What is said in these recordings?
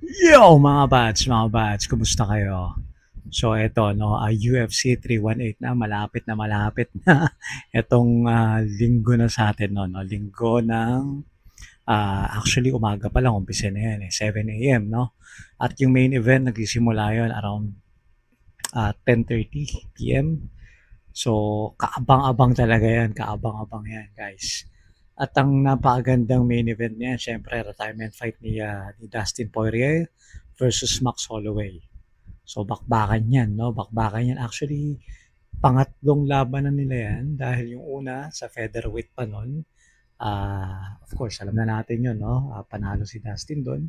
Yo mga bats, kumusta kayo? So eto no, UFC 318 na, malapit na etong linggo na sa atin no, linggo ng actually umaga pa lang umpisa na yan 7 AM no. At yung main event nagsisimula yon around 10:30 PM. So kaabang-abang talaga yan, kaabang-abang yan guys. At ang napakagandang main event niya, syempre retirement fight ni Dustin Poirier versus Max Holloway. So bakbakan yan, no? Bakbakan yan. Actually, pangatlong labanan nila yan dahil yung una sa featherweight pa nun. Of course, alam na natin yun, no? Panalo si Dustin doon.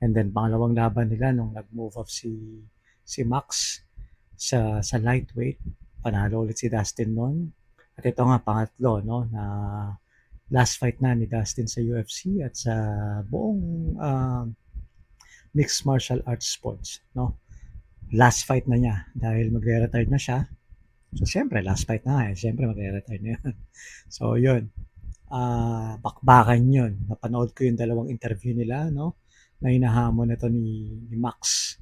And then pangalawang laban nila nung nag-move off si Max sa lightweight, panalo ulit si Dustin noon. At ito nga pangatlo no na last fight na ni Dustin sa UFC at sa buong mixed martial arts sports no. Last fight na niya dahil magre-retire na siya. So syempre last fight na syempre magre-retire na yan. So yun, bakbakan yun. Napanood ko yung dalawang interview nila no na hinahamon ito ni Max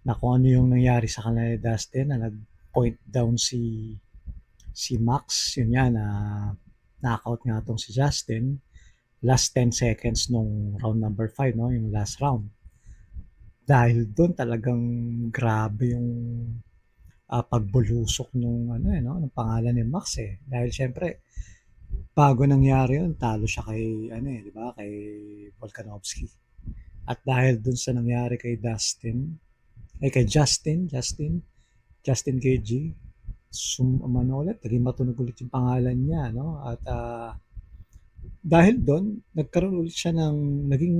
na kung ano yung nangyari sa kanila ni Dustin na nag-point down si Max, yun nga na knockout nga tong si Justin last 10 seconds nung round number 5 no, yung last round. Dahil doon talagang grabe yung pagbulusok nung ano no, ng pangalan ni Max Dahil syempre bago nangyari yun, talo siya kay ano di ba, kay Volkanovski. At dahil doon sa nangyari kay Dustin, kay Justin KG, ulit, naging matunog ulit yung pangalan niya, no? At dahil doon, nagkaroon ulit siya naging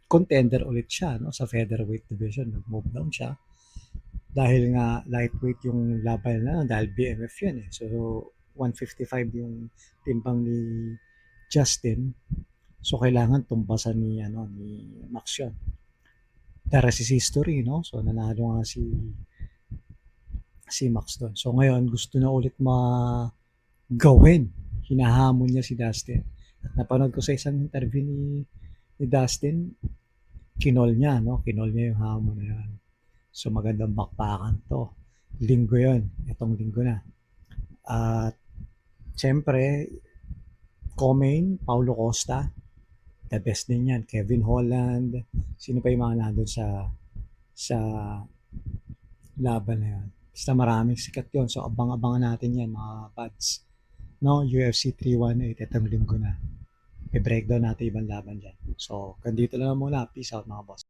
contender ulit siya, no? Sa featherweight division, nag-move down siya. Dahil nga lightweight yung laban na, dahil BMF yan So, 155 yung timbang ni Justin. So, kailangan tumbasan ni Max yun. The rest is history, no? So, nanalo nga si Max doon. So, ngayon, gusto na ulit gawin. Hinahamon niya si Dustin. At napanood ko sa isang interview ni Dustin, kinol niya, no? Kinol niya yung hamon na yan. So, magandang bakbakan to. Linggo yon, itong linggo na. At, syempre, Comain, Paulo Costa, the best din yan. Kevin Holland, sino pa yung mga nandun sa laban na yan. Basta maraming sikat yon. So, abang-abangan natin yan, mga pads. No, UFC 318, itong linggo na. I-breakdown natin ibang laban dyan. So, ganito lang muna. Peace out mga boss.